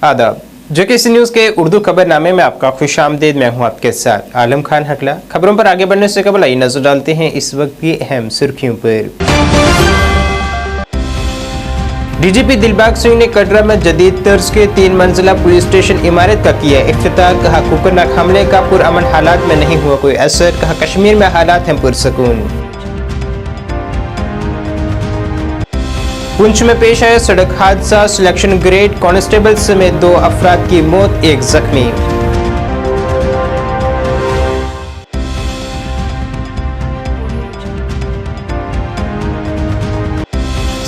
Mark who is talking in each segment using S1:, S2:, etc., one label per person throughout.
S1: आदाब। JKC news के उर्दू खबरनामे में आपका खुशामदीद। मैं हूं आपके साथ आलम खान हकला। खबरों पर आगे बढ़ने से कबल आइए नजर डालते हैं इस वक्त की अहम सुर्खियों पर। डीजीपी दिलबाग सिंह ने कटरा में जदीद तर्ज के 3 मंजिला पुलिस स्टेशन इमारत का किया इफ्तिताह। कहा कुकरनाक हमले का पुरअमन हालात में नहीं हुआ कोई असर। कहा कश्मीर में हालात हैं पुरसकून। पुंछ में पेश आया सड़क हादसा, सिलेक्शन ग्रेड कांस्टेबल समेत 2 अफराद की मौत, 1 जख्मी।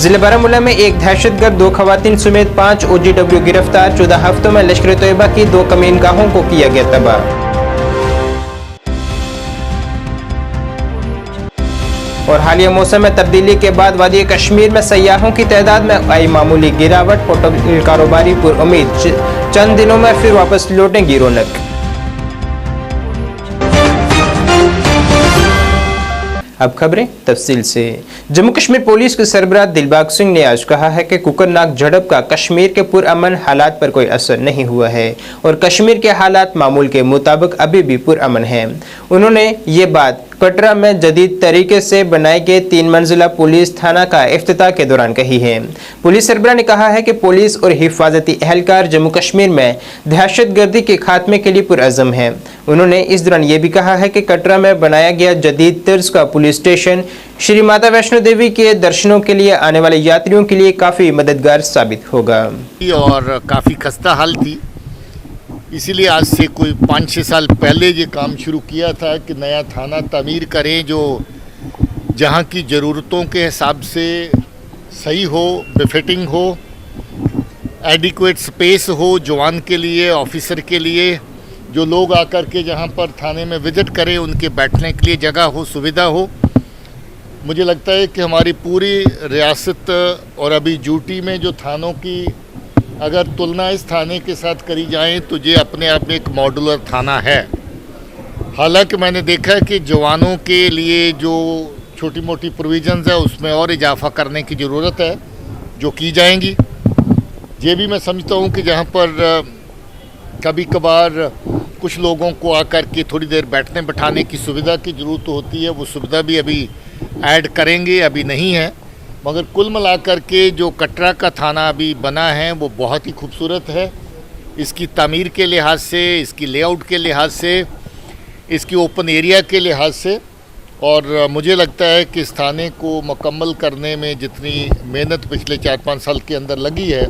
S1: जिले बारामूला में एक दहशतगर्द 2 खवातीन समेत 5 OGW गिरफ्तार। 14 हफ्तों में लश्कर तैयबा की 2 कमीनगाहों को किया गया तबाह। और हालिया मौसम में तब्दीली के बाद वादी कश्मीर में सयाहों की तादाद में आई मामूली गिरावट। होटल कारोबारी पुरुम्मीद चंद दिनों में फिर वापस लौटेंगी रौनक। अब खबरें तफसील से। जम्मू कश्मीर पुलिस के सरबराह दिलबाग सिंह ने आज कहा है कि कुकरनाक झड़प का कश्मीर के पुरअमन हालात पर कोई असर नहीं हुआ है और कश्मीर के हालात मामूल के मुताबिक अभी भी पुरअमन हैं। उन्होंने ये बात कटरा में जदीद तरीके से बनाए गए 3 मंजिला पुलिस थाना का इफ्तिताह के दौरान कही है। पुलिस सरबराह ने कहा है कि पुलिस और हिफाजती एहलकार जम्मू कश्मीर में दहशतगर्दी के खात्मे के लिए पुरअज़म है। उन्होंने इस दौरान ये भी कहा है कि कटरा में बनाया गया जदीद तर्ज का पुलिस स्टेशन श्री माता वैष्णो देवी के दर्शनों के लिए आने वाले यात्रियों के लिए काफ़ी मददगार साबित होगा।
S2: और काफ़ी खस्ता हाल थी, इसीलिए आज से कोई 5-6 साल पहले ये काम शुरू किया था कि नया थाना तामीर करें जो जहाँ की ज़रूरतों के हिसाब से सही हो, बेफिटिंग हो, एडिक्वेट स्पेस हो जवान के लिए, ऑफिसर के लिए, जो लोग आकर के जहाँ पर थाने में विज़िट करें उनके बैठने के लिए जगह हो, सुविधा हो। मुझे लगता है कि हमारी पूरी रियासत और अभी यूटी में जो थानों की अगर तुलना इस थाने के साथ करी जाए तो ये अपने आप में एक मॉड्यूलर थाना है। हालांकि मैंने देखा है कि जवानों के लिए जो छोटी मोटी प्रोविजंस है उसमें और इजाफा करने की ज़रूरत है जो की जाएंगी। ये भी मैं समझता हूँ कि जहाँ पर कभी कभार कुछ लोगों को आकर के थोड़ी देर बैठने बैठाने की सुविधा की ज़रूरत होती है, वो सुविधा भी अभी ऐड करेंगे, अभी नहीं है। मगर कुल मिलाकर के जो कटरा का थाना अभी बना है वो बहुत ही खूबसूरत है। इसकी तामीर के लिहाज से, इसकी लेआउट के लिहाज से, इसकी ओपन एरिया के लिहाज से, और मुझे लगता है कि इस थाने को मुकम्मल करने में जितनी मेहनत पिछले 4-5 साल के अंदर लगी है,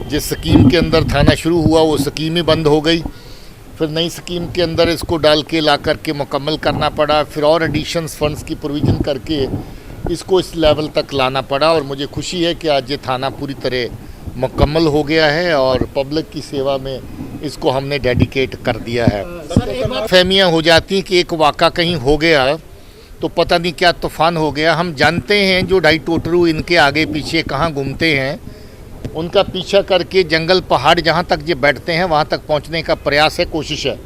S2: जिस स्कीम के अंदर थाना शुरू हुआ वो स्कीम ही बंद हो गई, फिर नई स्कीम के अंदर इसको डाल के ला करके मुकम्मल करना पड़ा, फिर और एडिशंस फंड्स की प्रोविज़न करके इसको इस लेवल तक लाना पड़ा। और मुझे खुशी है कि आज ये थाना पूरी तरह मुकम्मल हो गया है और पब्लिक की सेवा में इसको हमने डेडिकेट कर दिया है। फहमियाँ हो जाती कि एक वाक़ा कहीं हो गया तो पता नहीं क्या तूफ़ान हो गया। हम जानते हैं जो 2.5 टोटरू इनके आगे पीछे कहाँ घूमते हैं, उनका पीछा करके जंगल पहाड़ जहाँ तक ये बैठते हैं वहाँ तक पहुँचने का प्रयास है, कोशिश है।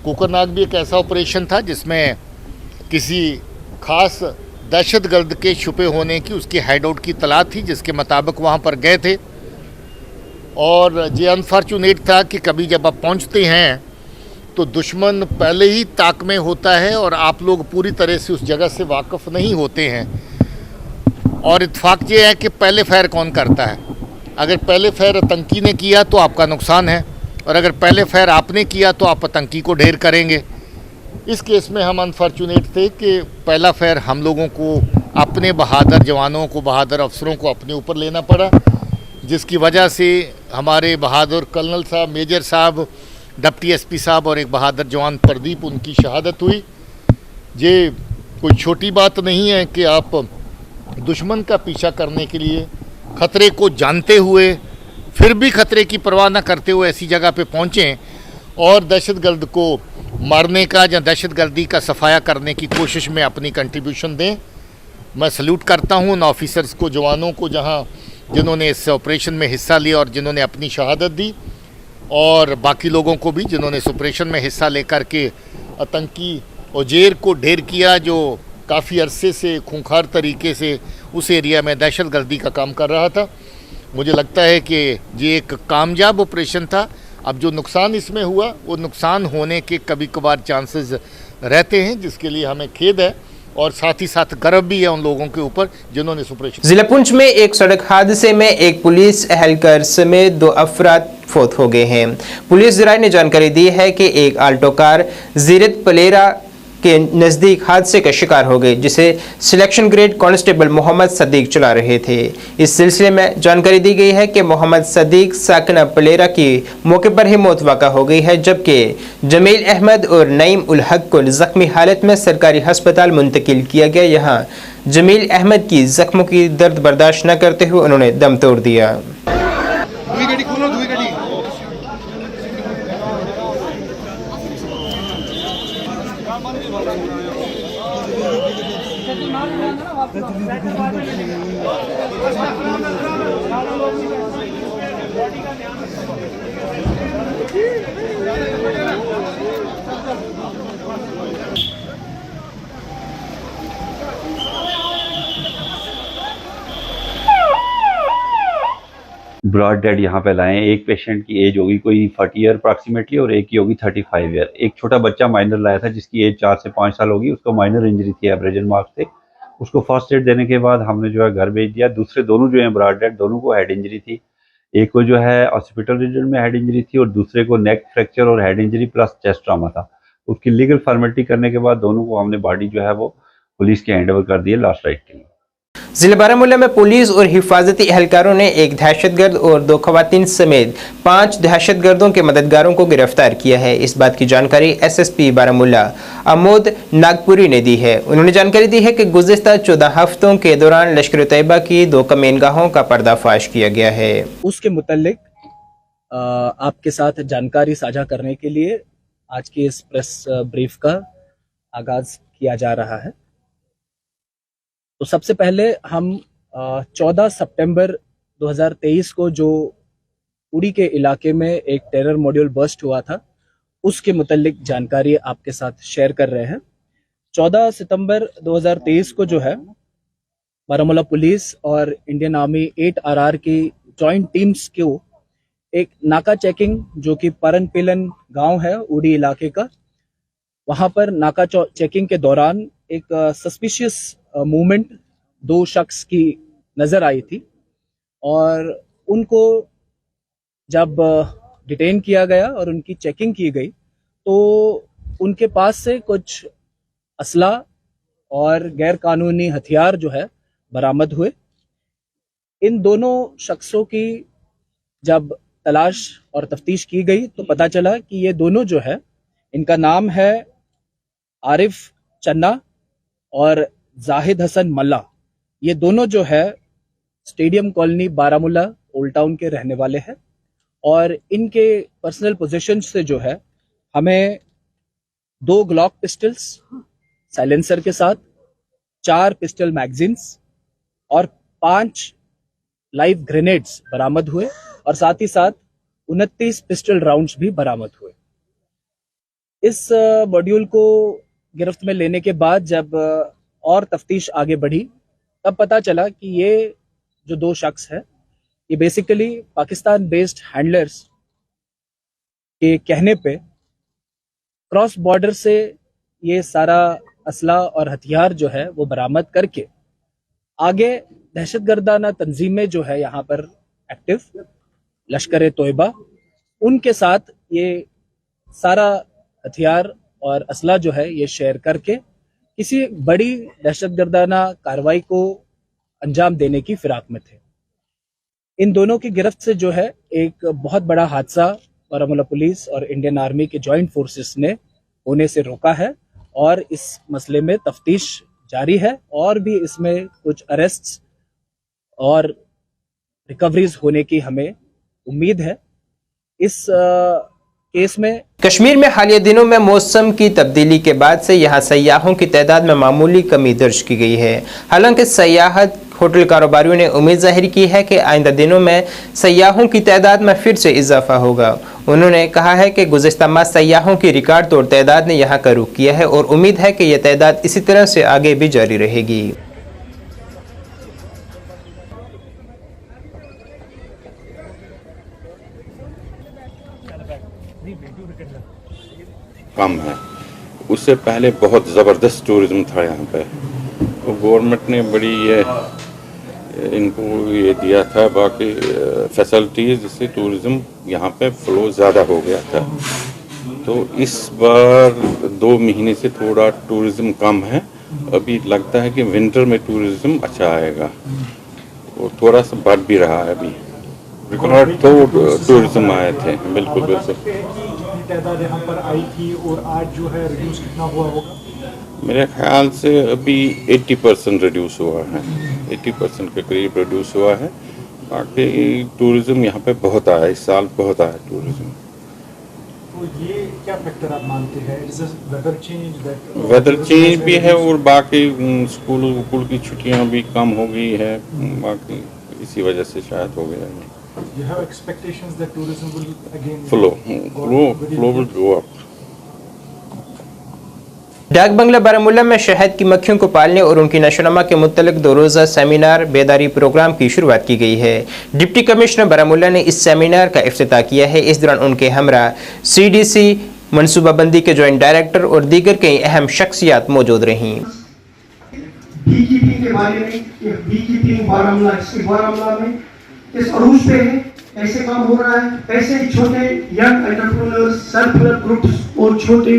S2: कुकरनाक भी एक ऐसा ऑपरेशन था जिसमें किसी ख़ास दहशतगर्द के छुपे होने की उसकी हाइड आउट की तलाश थी, जिसके मुताबिक वहाँ पर गए थे। और ये अनफॉर्चुनेट था कि कभी जब आप पहुँचते हैं तो दुश्मन पहले ही ताक में होता है और आप लोग पूरी तरह से उस जगह से वाकिफ़ नहीं होते हैं। और इत्तेफाक ये है कि पहले फायर कौन करता है। अगर पहले फायर आतंकी ने किया तो आपका नुकसान है, और अगर पहले फायर आपने किया तो आप आतंकी को ढेर करेंगे। इस केस में हम अनफॉर्चुनेट थे कि पहला फायर हम लोगों को, अपने बहादुर जवानों को, बहादुर अफसरों को अपने ऊपर लेना पड़ा, जिसकी वजह से हमारे बहादुर कर्नल साहब, मेजर साहब, डिप्टी SP साहब और एक बहादुर जवान प्रदीप, उनकी शहादत हुई। ये कोई छोटी बात नहीं है कि आप दुश्मन का पीछा करने के लिए ख़तरे को जानते हुए फिर भी ख़तरे की परवाह न करते हुए ऐसी जगह पे पहुँचें और दहशतगर्द को मारने का या दहशतगर्दी का सफाया करने की कोशिश में अपनी कंट्रीब्यूशन दें। मैं सल्यूट करता हूँ उन ऑफिसर्स को, जवानों को जिन्होंने इस ऑपरेशन में हिस्सा लिया और जिन्होंने अपनी शहादत दी, और बाकी लोगों को भी जिन्होंने इस ऑपरेशन में हिस्सा लेकर के आतंकी उजेर को ढेर किया, जो काफ़ी अरसे से खूंखार तरीके से उस एरिया में दहशतगर्दी का काम कर रहा था। मुझे लगता है कि ये एक कामयाब ऑपरेशन था। अब जो नुकसान इसमें हुआ वो नुकसान होने के कभी कभार चांसेस रहते हैं, जिसके लिए हमें खेद है और साथ ही साथ गर्व भी है उन लोगों के ऊपर जिन्होंने इस ऑपरेशन।
S1: जिला पुंछ में एक सड़क हादसे में एक पुलिस एहलकार समेत 2 अफराद फौत हो गए हैं। पुलिस जराये ने जानकारी दी है कि एक आल्टो कार जीरत पलेरा के नज़दीक हादसे का शिकार हो गई, जिसे selection grade constable Mohammad Sadiq चला रहे थे। इस सिलसिले में जानकारी दी गई है कि मोहम्मद सदीक साकना पलेरा की मौके पर ही मौत वाक़ा हो गई है, जबकि जमील अहमद और नईम उल हक को जख्मी हालत में सरकारी अस्पताल मुंतकिल किया गया। यहाँ जमील अहमद की जख्मों की दर्द बर्दाश्त न करते हुए उन्होंने दम तोड़ दिया।
S3: ब्रॉड डेड यहाँ पे लाए हैं। एक पेशेंट की एज होगी कोई 40 ईयर अप्रॉक्सीमेटली और एक की होगी 35 ईयर। एक छोटा बच्चा माइनर लाया था जिसकी एज 4 से 5 साल होगी। उसको माइनर इंजरी थी एब्रेजन मार्क से। उसको फर्स्ट एड देने के बाद हमने जो है घर भेज दिया। दूसरे दोनों जो है ब्रॉड डेड, दोनों को हेड इंजरी थी। एक को जो है हॉस्पिटल रीजन में हेड इंजरी थी और दूसरे को नेक फ्रैक्चर और head injury plus chest trauma था। उसकी लीगल फॉर्मेलिटी करने के बाद दोनों को हमने बॉडी जो है वो पुलिस के हैंड ओवर कर दी है लास्ट राइट के लिए।
S1: जिला बारामूला में पुलिस और हिफाजती एहलकारों ने एक दहशतगर्द और 2 खवातीन समेत 5 दहशतगर्दों के मददगारों को गिरफ्तार किया है। इस बात की जानकारी एसएसपी बारामूला अमोद नागपुरी ने दी है। उन्होंने जानकारी दी है कि गुज़िश्ता 14 हफ्तों के दौरान लश्कर तैयबा की 2 कमीनगाहों का पर्दाफाश किया गया है।
S4: उसके मुतल्लिक आपके साथ जानकारी साझा करने के लिए आज की इस प्रेस ब्रीफ का आगाज किया जा रहा है। तो सबसे पहले हम 14 सितंबर 2023 को जो उड़ी के इलाके में एक टेरर मॉड्यूल बर्स्ट हुआ था उसके मुतल्लिक जानकारी आपके साथ शेयर कर रहे हैं। 14 सितंबर 2023 को जो है बारामूला पुलिस और इंडियन आर्मी 8RR की जॉइंट टीम्स को एक नाका चेकिंग जो कि परनपिलन गांव है उड़ी इलाके का, वहां पर नाका चेकिंग के दौरान एक सस्पिशियस मूवमेंट 2 शख्स की नजर आई थी और उनको जब डिटेन किया गया और उनकी चेकिंग की गई तो उनके पास से कुछ असला और गैर कानूनी हथियार जो है बरामद हुए। इन दोनों शख्सों की जब तलाश और तफ्तीश की गई तो पता चला कि ये दोनों जो है, इनका नाम है आरिफ चन्ना और जाहिद हसन मल्ला। ये दोनों जो है stadium colony Baramulla old town के रहने वाले हैं और इनके पर्सनल पोजीशन से जो है हमें 2 ग्लॉक पिस्टल्स साइलेंसर के साथ, 4 पिस्टल मैगजीन्स और 5 लाइव ग्रेनेड्स बरामद हुए और साथ ही साथ 29 पिस्टल राउंड्स भी बरामद हुए। इस मॉड्यूल को गिरफ्त में लेने के बाद जब और तफ्तीश आगे बढ़ी तब पता चला कि ये जो 2 शख्स है ये बेसिकली पाकिस्तान बेस्ड हैंडलर्स के कहने पे क्रॉस बॉर्डर से ये सारा असला और हथियार जो है वो बरामद करके आगे दहशतगर्दाना तंजीमें जो है यहाँ पर एक्टिव लश्कर तोयबा, उनके साथ ये सारा हथियार और असला जो है ये शेयर करके किसी बड़ी दहशतगर्दाना कार्रवाई को अंजाम देने की फिराक में थे। इन दोनों की गिरफ्त से जो है एक बहुत बड़ा हादसा बारामूला पुलिस और इंडियन आर्मी के जॉइंट फोर्सेस ने होने से रोका है और इस मसले में तफ्तीश जारी है और भी इसमें कुछ अरेस्ट्स और रिकवरीज होने की हमें उम्मीद है। इस केस में
S1: कश्मीर में हालिया दिनों में मौसम की तब्दीली के बाद से यहाँ सयाहों की तादाद में मामूली कमी दर्ज की गई है। हालांकि सयाहत होटल कारोबारियों ने उम्मीद जाहिर की है कि आइंदा दिनों में सयाहों की तादाद में फिर से इजाफा होगा। उन्होंने कहा है कि गुज़िश्ता माह सयाहों की रिकॉर्ड तोड़ तादाद ने यहाँ का रुख किया है और उम्मीद है कि यह तादाद इसी तरह से आगे भी जारी रहेगी।
S5: कम है। उससे पहले बहुत ज़बरदस्त टूरिज़्म था यहाँ पे, तो गवर्नमेंट ने बड़ी इनको ये दिया था बाकी फैसिलिटीज़, जिससे टूरिज़्म यहाँ पे फ्लो ज़्यादा हो गया था। तो इस बार 2 महीने से थोड़ा टूरिज़्म कम है। अभी लगता है कि विंटर में टूरिज़्म अच्छा आएगा और थोड़ा सा बढ़ भी रहा है अभी। तो टूरिज़्म आए थे, बिल्कुल बिल्कुल।
S6: तादाद यहाँ पर आई थी और आज जो है रिड्यूस कितना हुआ होगा?
S5: मेरे ख्याल से अभी 80% रिड्यूस हुआ है, 80% के करीब रिड्यूस हुआ है। बाकी टूरिज़्म यहाँ पे बहुत आया, इस साल बहुत आया टूरिज़्म।
S6: तो ये क्या फैक्टर आप मानते हैं?
S5: वेदर चेंज भी है और बाकी स्कूल की छुट्टियाँ भी कम हो गई है, बाकी इसी वजह से शायद हो गया है।
S6: You have expectations that tourism will again
S5: flow will go up.
S1: डाक बंगला बारामूला में शहद की मक्खियों को पालने और उनकी नशोनुमा के मुतल्लिक 2 रोज़ा सेमिनार बेदारी प्रोग्राम की शुरुआत की गई है। डिप्टी कमिश्नर बारामूला ने इस सेमिनार का इफ्तिताह किया है। इस दौरान उनके हमरा CDC मनसूबाबंदी के जॉइंट डायरेक्टर और दीगर कई अहम शख्सियात मौजूद रहीं।
S7: बीकीपिंग के बारे में, बीकीपिंग बारामूला में इस अरूज पे है, ऐसे काम हो रहा है। ऐसे छोटे young entrepreneurs, self help groups और छोटे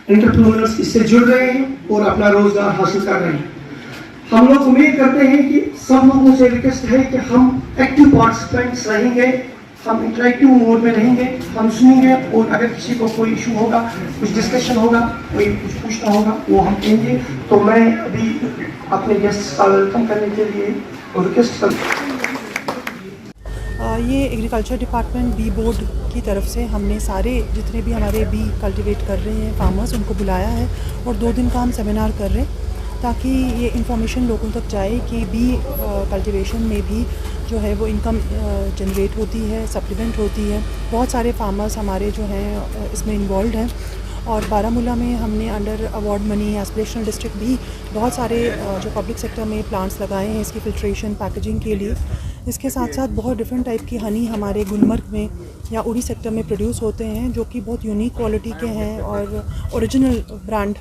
S7: एंटरप्रेन्योर्स इससे जुड़ रहे हैं और अपना रोजगार हासिल कर रहे हैं। हम लोग उम्मीद करते हैं कि सब लोगों से रिक्वेस्ट है कि हम एक्टिव पार्टिसिपेंट्स रहेंगे, हम इंटरेक्टिव मोड में रहेंगे, हम सुनेंगे और अगर किसी को कोई इशू होगा, कुछ डिस्कशन होगा, कोई कुछ पूछना होगा, वो हम कहेंगे। तो मैं अभी अपने गेस्ट का वेलकम करने के लिए रिक्वेस्ट करता हूँ।
S8: ये एग्रीकल्चर डिपार्टमेंट बी बोर्ड की तरफ से हमने सारे जितने भी हमारे बी कल्टीवेट कर रहे हैं फार्मर्स, उनको बुलाया है और 2 दिन का हम सेमिनार कर रहे हैं ताकि ये इन्फॉर्मेशन लोगों तक जाए कि बी कल्टीवेशन में भी जो है वो इनकम जनरेट होती है, सप्लीमेंट होती है। बहुत सारे फार्मर्स हमारे जो हैं इसमें इन्वॉल्व हैं और बारामूला में हमने under award money aspirational district भी बहुत सारे जो पब्लिक सेक्टर में प्लांट्स लगाए हैं इसकी फिल्ट्रेशन पैकेजिंग के लिए। इसके साथ साथ बहुत डिफरेंट टाइप की हनी हमारे गुलमर्ग में या उड़ी सेक्टर में प्रोड्यूस होते हैं जो कि बहुत यूनिक क्वालिटी के हैं और ओरिजिनल ब्रांड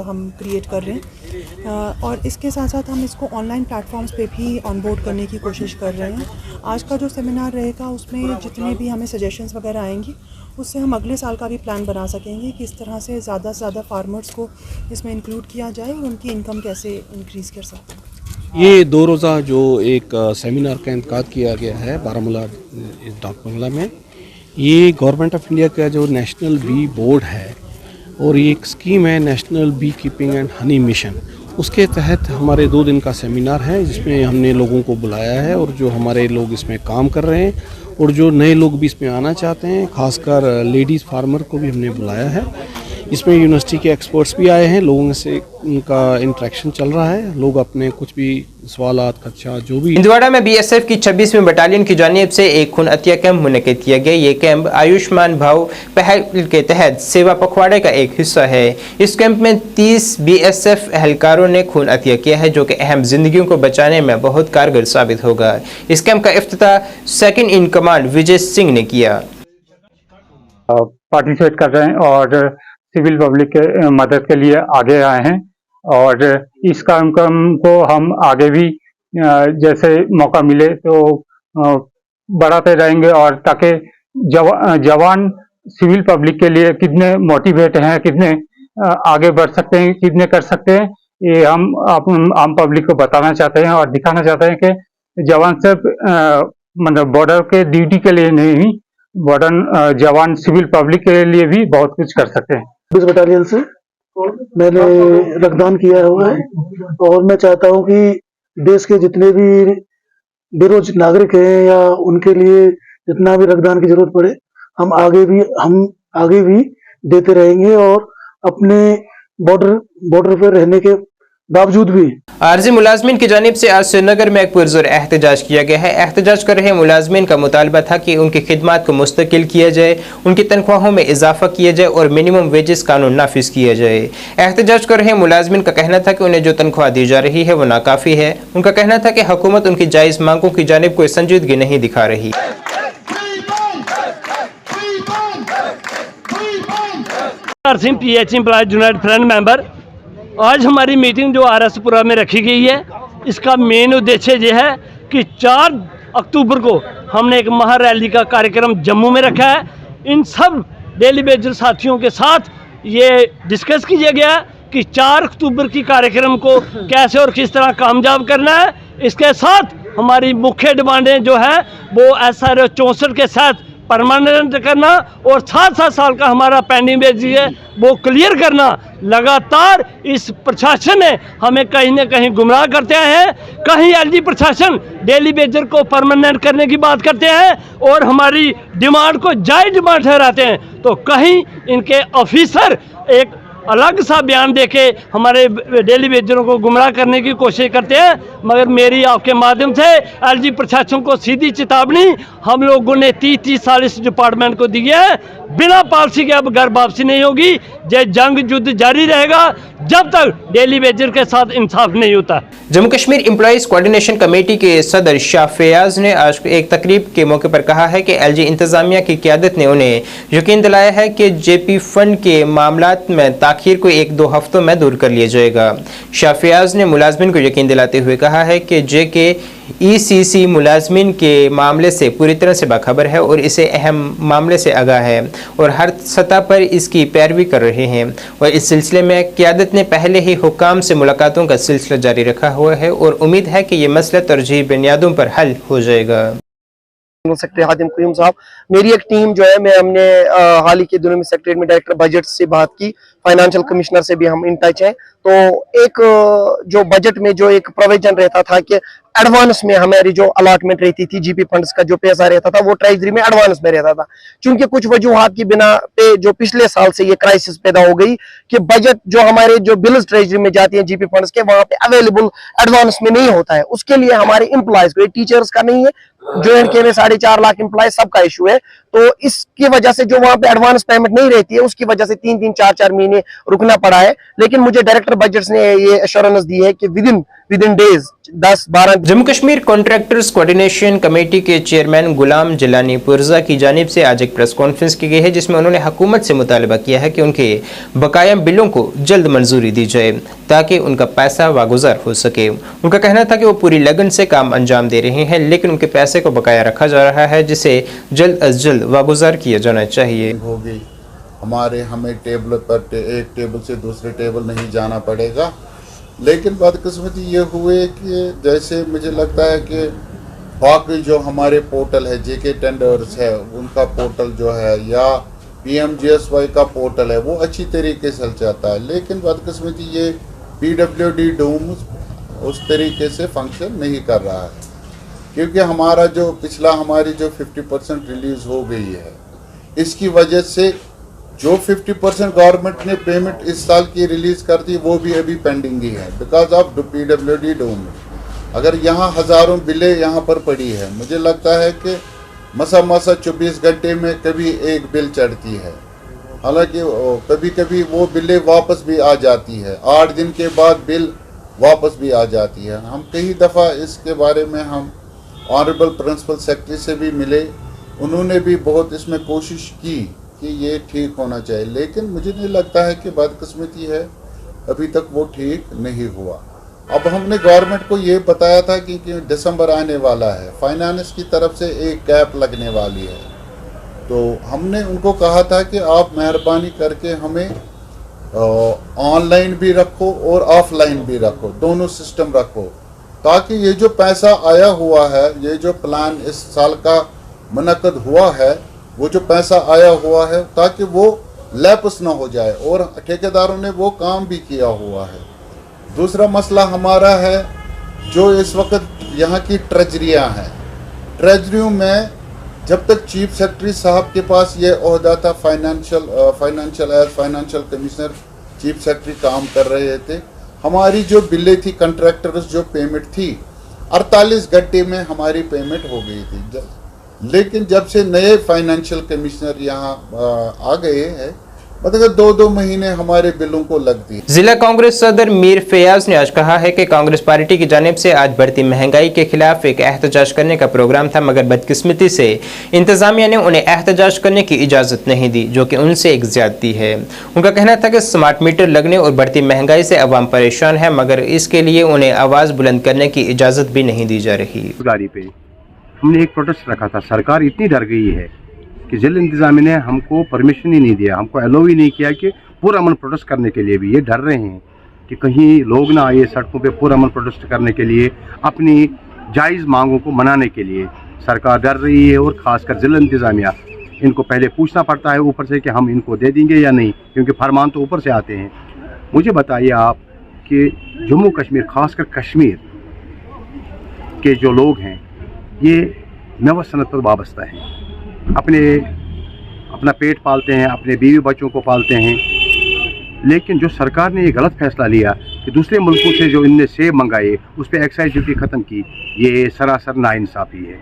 S8: हम क्रिएट कर रहे हैं। और इसके साथ साथ हम इसको ऑनलाइन प्लेटफॉर्म्स पे भी ऑनबोर्ड करने की कोशिश कर रहे हैं। आज का जो सेमिनार रहेगा उसमें जितने भी हमें सजेशंस वगैरह आएंगी उससे हम अगले साल का भी प्लान बना सकेंगे कि इस तरह से ज़्यादा से ज़्यादा फार्मर्स को इसमें इंक्लूड किया जाए और उनकी इनकम कैसे इंक्रीज़ कर सकते हैं।
S9: ये 2 रोज़ा जो एक सेमिनार का इनकाद किया गया है बारामूला डाक बंगला में, ये गवर्नमेंट ऑफ इंडिया का जो नेशनल बी बोर्ड है और ये एक स्कीम है national bee keeping and honey mission, उसके तहत हमारे 2 दिन का सेमिनार है जिसमें हमने लोगों को बुलाया है और जो हमारे लोग इसमें काम कर रहे हैं और जो नए लोग भी इसमें आना चाहते हैं, खासकर लेडीज़ फार्मर को भी हमने बुलाया है। इसमें यूनिवर्सिटी के एक्सपर्ट्स भी आए हैं, लोगों से उनका इंटरेक्शन चल रहा है, लोग अपने कुछ भी सवालात खदशा जो भी।
S1: इंदवाड़ा में BSF की 26वीं बटालियन की जानिब से एक खून अतिया कैंप मुनक़िद किया गया। ये कैंप आयुष्मान भाव पहल के तहत सेवा पखवाड़े का एक हिस्सा है। इस कैंप में 30 BSF एहलकारों ने खून अतिया किया है जो कि अहम जिंदगियों को बचाने में बहुत कारगर साबित होगा। इस कैंप का इफ्तिताह second in command Vijay Singh ने किया।
S10: पार्टिसिपेट कर रहे हैं और सिविल पब्लिक के मदद के लिए आगे आए हैं और इस काम को हम आगे भी जैसे मौका मिले तो बढ़ाते रहेंगे और ताकि जवान सिविल पब्लिक के लिए कितने मोटिवेट हैं, कितने आगे बढ़ सकते हैं, कितने कर सकते हैं, ये हम आम पब्लिक को बताना चाहते हैं और दिखाना चाहते हैं कि जवान सिर्फ मतलब बॉर्डर के ड्यूटी के लिए नहीं, बॉर्डर जवान सिविल पब्लिक के लिए भी बहुत कुछ कर सकते हैं।
S7: 20 बटालियन से मैंने रक्तदान किया हुआ है और मैं चाहता हूं कि देश के जितने भी बेरोज नागरिक हैं या उनके लिए जितना भी रक्तदान की जरूरत पड़े हम आगे भी देते रहेंगे और अपने बॉर्डर पर रहने के बावजूद भी।
S1: आर्जी मुलाजमीन की जानिब से आज श्रीनगर में एक पुरजोर एहतजाज किया गया है। एहतजाज कर रहे मुलाजमीन का मुतालबा था कि उनकी खिदमात को मुस्तकिल किया जाए, उनकी तनख्वाहों में इजाफा किया जाए और मिनिमम वेजेस कानून नाफिज किया जाए। एहतजाज कर रहे मुलाजमीन का कहना था कि उन्हें जो तनख्वाह दी जा रही है वो नाकाफी है। उनका कहना था कि हुकूमत उनकी जायज़ मांगों की जानिब कोई संजीदगी नहीं दिखा रही।
S11: Singh PH employees United front member. आज हमारी मीटिंग जो RS-पुरा में रखी गई है, इसका मेन उद्देश्य यह है कि 4 अक्टूबर को हमने एक महारैली का कार्यक्रम जम्मू में रखा है। इन सब डेली वेजर साथियों के साथ ये डिस्कस किया गया कि 4 अक्टूबर की कार्यक्रम को कैसे और किस तरह कामयाब करना है। इसके साथ हमारी मुख्य डिमांडें जो है वो SRO 64 के साथ परमानेंट करना और 7-7 साल का हमारा पेंडिंग बेच है वो क्लियर करना। लगातार इस प्रशासन ने हमें कहीं ना कहीं गुमराह करते हैं। कहीं LG प्रशासन डेली वेजर को परमानेंट करने की बात करते हैं और हमारी डिमांड को जायज़ डिमांड ठहराते हैं, तो कहीं इनके ऑफिसर एक अलग सा बयान देके हमारे डेली वेजरों को गुमराह करने की कोशिश करते हैं। मगर मेरी आपके माध्यम से LG प्रशासन को सीधी चेतावनी, हम लोगों ने 30 साल इस डिपार्टमेंट को दिए हैं, बिना पॉलिसी के अब घर वापसी नहीं होगी। ये जंग युद्ध जारी रहेगा जब तक डेली वेजर के साथ इंसाफ नहीं होता।
S1: Jammu Kashmir employees coordination committee के सदर शाह फयाज ने आज एक तकरीब के मौके पर कहा है कि LG इंतजामिया की क़यादत ने उन्हें यकीन दिलाया है कि JP फंड के मामलात में ताखीर को 1-2 हफ्तों में दूर कर लिया जाएगा। शाह फयाज ने मुलाजमिन को यकीन दिलाते हुए कहा है कि JKECC मुलाजमिन के मामले से पूरी तरह से बाखबर है और इसे अहम मामले से आगाह है और हर सतह पर इसकी पैरवी कर रहे हैं और इस सिलसिले में क़यादत ने पहले ही हुक्काम से मुलाकातों का सिलसिला जारी रखा हुआ है और उम्मीद है कि ये मसला तरजीही बुनियादों पर हल हो जाएगा।
S7: सेक्रेटरी हातिम करीम साहब, मेरी एक टीम जो है, हमने हाल ही के दिनों में सेक्रेटरीट में डायरेक्टर बजट से बात की, फाइनेंशियल कमिश्नर से भी हम इन टच हैं। तो एक जो बजट में जो एक प्रोविजन रहता था कि एडवांस में हमारी जो अलॉटमेंट रहती थी, GP फंड्स का जो पैसा रहता था वो ट्रेजरी में एडवांस में रहता था। चूंकि कुछ वजूहात की बिना पे जो पिछले साल से ये क्राइसिस पैदा हो गई कि बजट जो हमारे जो बिल्स ट्रेजरी में जाती हैं GP फंड्स के, वहां पे अवेलेबल एडवांस में नहीं होता है। उसके लिए हमारे एम्प्लॉयज को, टीचर्स का नहीं है, JNK में 4.5 लाख एम्प्लॉय सबका इशू है। तो इसकी वजह से जो वहां पे एडवांस पेमेंट नहीं रहती है, उसकी वजह से 3-3, 4-4 महीने रुकना पड़ा है। लेकिन मुझे डायरेक्टर बजट्स ने ये एश्योरेंस दी है कि with in days 10-12।
S1: Jammu Kashmir contractors coordination committee के चेयरमैन गुलाम जिलानी पुरजा की जानिब से आज एक प्रेस कॉन्फ्रेंस की गई है, जिसमें उन्होंने हुकूमत से मुतालबा किया है कि उनके बकाया बिलों को जल्द मंजूरी दी जाए ताकि उनका पैसा वागुजार हो सके। उनका कहना था कि वो पूरी लगन से काम अंजाम दे रहे हैं, लेकिन उनके पैसे को बकाया रखा जा रहा है, जिसे जल्द अज जल्द वागुजार किया जाना चाहिए।
S12: हो गई हमें टेबल पर एक टेबल से दूसरे टेबल नहीं जाना पड़ेगा। लेकिन बदकिस्मती ये हुए कि जैसे मुझे लगता है कि बाकी जो हमारे पोर्टल है, JK टेंडर्स है, उनका पोर्टल जो है, या PMGSY का पोर्टल है, वो अच्छी तरीके से चलता है। लेकिन बदकिस्मती ये PWD डूम उस तरीके से फंक्शन नहीं कर रहा है, क्योंकि हमारा जो पिछला हमारी जो 50% रिलीज़ हो गई है, इसकी वजह से जो 50% गवर्नमेंट ने पेमेंट इस साल की रिलीज़ कर दी वो भी अभी पेंडिंग ही है बिकॉज ऑफ PWD डूम। अगर यहाँ हज़ारों बिलें यहाँ पर पड़ी है, मुझे लगता है कि मसा 24 घंटे में कभी एक बिल चढ़ती है, हालांकि कभी कभी वो बिलें वापस भी आ जाती है, 8 दिन के बाद बिल वापस भी आ जाती है। हम कई दफ़ा इसके बारे में हम ऑनरेबल प्रिंसिपल सेक्रेटरी से भी मिले, उन्होंने भी बहुत इसमें कोशिश की कि ये ठीक होना चाहिए, लेकिन मुझे नहीं लगता है कि बदकिस्मती है अभी तक वो ठीक नहीं हुआ। अब हमने गवर्नमेंट को ये बताया था कि दिसंबर आने वाला है, फाइनेंस की तरफ से एक कैप लगने वाली है, तो हमने उनको कहा था कि आप मेहरबानी करके हमें ऑनलाइन भी रखो और ऑफलाइन भी रखो, दोनों सिस्टम रखो, ताकि ये जो पैसा आया हुआ है, ये जो प्लान इस साल का मुनक्कद हुआ है, वो जो पैसा आया हुआ है, ताकि वो लैप्स ना हो जाए, और ठेकेदारों ने वो काम भी किया हुआ है। दूसरा मसला हमारा है जो इस वक्त यहाँ की ट्रेजरियाँ हैं, ट्रेजरियों में जब तक चीफ सेक्रेटरी साहब के पास ये ओहदा था, फाइनेंशियल कमिश्नर चीफ सेक्रेटरी काम कर रहे थे, हमारी जो बिलें थी, कंट्रैक्टर्स जो पेमेंट थी, 48 घंटे में हमारी पेमेंट हो गई थी। लेकिन जब से नए फाइनेंशियल कमिश्नर यहाँ आ गए हैं, मतलब 2-2 महीने हमारे बिलों को लगती है।
S1: जिला कांग्रेस सदर मीर फयाज ने आज कहा है कि कांग्रेस पार्टी की जानिब से आज बढ़ती महंगाई के खिलाफ एक एहतजाज करने का प्रोग्राम था, मगर बदकिस्मती से इंतजामिया ने उन्हें एहतजाज करने की इजाज़त नहीं दी, जो कि उनसे एक ज्यादती है। उनका कहना था कि स्मार्ट मीटर लगने और बढ़ती महंगाई से अवाम परेशान है, मगर इसके लिए उन्हें आवाज़ बुलंद करने की इजाज़त भी नहीं दी जा रही।
S13: गाड़ी पे हमने एक प्रोटेस्ट रखा था, सरकार इतनी डर गई है कि जिला इंतजामिया ने हमको परमिशन ही नहीं दिया, हमको अलाउ ही नहीं किया कि पूरा अमन प्रोटेस्ट करने के लिए भी। ये डर रहे हैं कि कहीं लोग ना आए सड़कों पे पूरा अमन प्रोटेस्ट करने के लिए, अपनी जायज़ मांगों को मनाने के लिए। सरकार डर रही है और ख़ासकर जिला इंतजामिया, इनको पहले पूछना पड़ता है ऊपर से कि हम इनको दे देंगे या नहीं, क्योंकि फरमान तो ऊपर से आते हैं। मुझे बताइए आप कि जम्मू कश्मीर, ख़ासकर कश्मीर के जो लोग हैं ये मेवा सनत पर वाबस्ता हैं, अपना पेट पालते हैं, अपने बीवी बच्चों को पालते हैं। लेकिन जो सरकार ने ये गलत फैसला लिया कि दूसरे मुल्कों से जो इनने सेब मंगाए उस पर एक्साइज ड्यूटी ख़त्म की, ये सरासर नाइंसाफ़ी है।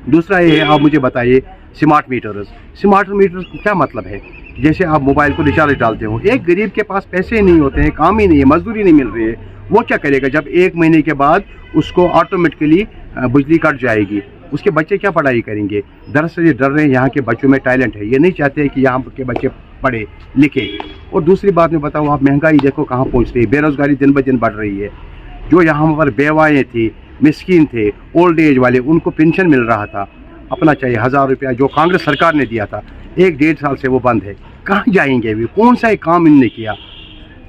S13: दूसरा ये है, आप मुझे बताइए स्मार्ट मीटर्स का क्या मतलब है? जैसे आप मोबाइल को रिचार्ज डालते हो, एक गरीब के पास पैसे नहीं होते हैं, काम ही नहीं है, मजदूरी नहीं मिल रही है, वो क्या करेगा जब 1 महीने के बाद उसको ऑटोमेटिकली बिजली कट जाएगी? उसके बच्चे क्या पढ़ाई करेंगे? दरअसल ये डर रहे हैं, यहाँ के बच्चों में टैलेंट है, ये नहीं चाहते कि यहाँ के बच्चे पढ़े लिखे। और दूसरी बात मैं बताऊँ, आप महंगाई देखो कहाँ पहुँच रही है, बेरोज़गारी दिन ब दिन बढ़ रही है। जो यहाँ पर बेवाएँ थी, मिस्कीन थे, ओल्ड एज वाले, उनको पेंशन मिल रहा था, अपना चाहिए 1000 रुपया जो कांग्रेस सरकार ने दिया था, 1-1.5 साल से वो बंद है। कहाँ जाएंगे अभी? कौन सा एक काम इनने किया?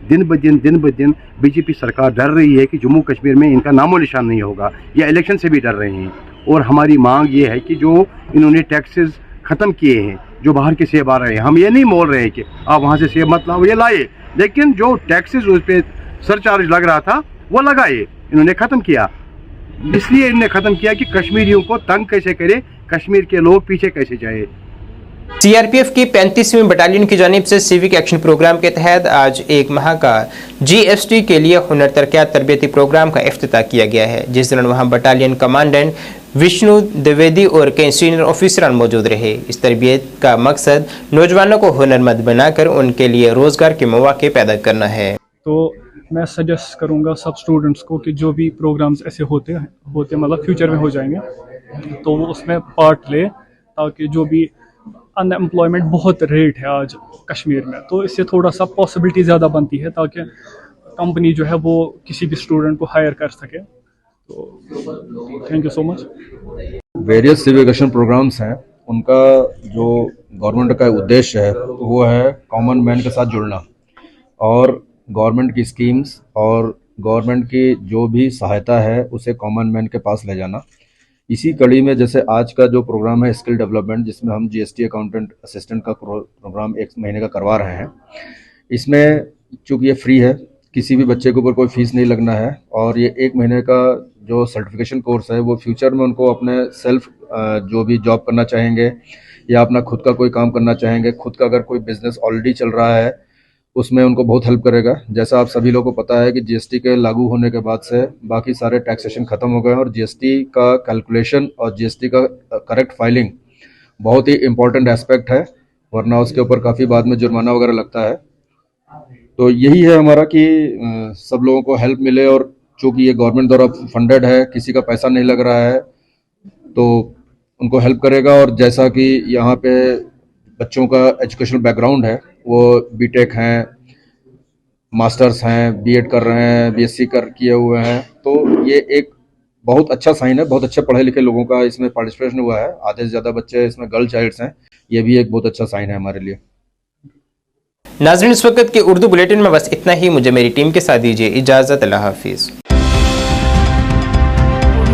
S13: दिन ब दिन बीजेपी सरकार डर रही है कि जम्मू कश्मीर में इनका नामो निशान नहीं होगा, या इलेक्शन से भी डर रहे हैं। और हमारी मांग ये है कि जो इन्होंने टैक्सेस ख़त्म किए हैं, जो बाहर के सेब आ रहे हैं, हम ये नहीं बोल रहे हैं कि आप वहाँ से सेब मत लाओ, ये लाए, लेकिन जो टैक्सेस उस पर सरचार्ज लग रहा था वो लगाए, इन्होंने ख़त्म किया। इसलिए इन्होंने ख़त्म किया कि कश्मीरियों को तंग कैसे करे, कश्मीर के लोग पीछे कैसे जाए।
S1: सीआरपीएफ की 35वीं बटालियन की जानिब से सिविक एक्शन प्रोग्राम के तहत आज 1 माह का जीएसटी के लिए हुनर तरक्यात तरबियती प्रोग्राम का इफ्तिताह किया गया है, जिस दौरान वहां बटालियन कमांडेंट विष्णु द्विवेदी और कई सीनियर ऑफिसर मौजूद रहे। इस तरबियत का मकसद नौजवानों को हुनरमंद बनाकर उनके लिए रोजगार के मौके पैदा करना है।
S6: तो मैं सजेस्ट करूंगा सब स्टूडेंट्स को कि जो भी प्रोग्राम्स ऐसे होते मतलब फ्यूचर में हो जाएंगे, तो वो उसमें पार्ट ले, ताकि जो भी अनएम्प्लॉयमेंट बहुत रेट है आज कश्मीर में, तो इससे थोड़ा सा पॉसिबिलिटी ज़्यादा बनती है ताकि कंपनी जो है वो किसी भी स्टूडेंट को हायर कर सके। तो thank you so much.
S14: Various civic action programmes हैं, उनका जो गवर्नमेंट का उद्देश्य है वो है कॉमन मैन के साथ जुड़ना और गवर्नमेंट की स्कीम्स और गवर्नमेंट की जो भी सहायता है उसे कॉमन मैन के पास ले जाना। इसी कड़ी में जैसे आज का जो प्रोग्राम है स्किल डेवलपमेंट, जिसमें हम जीएसटी अकाउंटेंट असिस्टेंट का प्रोग्राम 1 महीने का करवा रहे हैं, इसमें चूँकि ये फ्री है, किसी भी बच्चे के ऊपर कोई फीस नहीं लगना है, और ये 1 महीने का जो सर्टिफिकेशन कोर्स है वो फ्यूचर में उनको अपने सेल्फ जो भी जॉब करना चाहेंगे या अपना खुद का कोई काम करना चाहेंगे, खुद का अगर कोई बिजनेस ऑलरेडी चल रहा है उसमें उनको बहुत हेल्प करेगा। जैसा आप सभी लोगों को पता है कि जीएसटी के लागू होने के बाद से बाकी सारे टैक्सेशन ख़त्म हो गए और जीएसटी का कैलकुलेशन और जीएसटी का करेक्ट फाइलिंग बहुत ही इम्पोर्टेंट एस्पेक्ट है, वरना उसके ऊपर काफ़ी बाद में जुर्माना वगैरह लगता है। तो यही है हमारा कि सब लोगों को हेल्प मिले, और चूँकि ये गवर्नमेंट द्वारा फंडेड है, किसी का पैसा नहीं लग रहा है, तो उनको हेल्प करेगा। और जैसा कि यहाँ पे बच्चों का एजुकेशनल बैकग्राउंड है, वो बीटेक हैं, मास्टर्स हैं, बीएड कर रहे हैं, बीएससी किए हुए हैं, तो ये एक बहुत अच्छा साइन है। बहुत अच्छे पढ़े लिखे लोगों का इसमें पार्टिसिपेशन हुआ है, आधे से ज़्यादा बच्चे इसमें गर्ल चाइल्ड्स हैं, ये भी एक बहुत अच्छा साइन है हमारे लिए।
S1: नाज़रीन, इस वक्त के उर्दू बुलेटिन में बस इतना ही। मुझे मेरी टीम के साथ दीजिए इजाज़त। अल्लाह हाफिज़।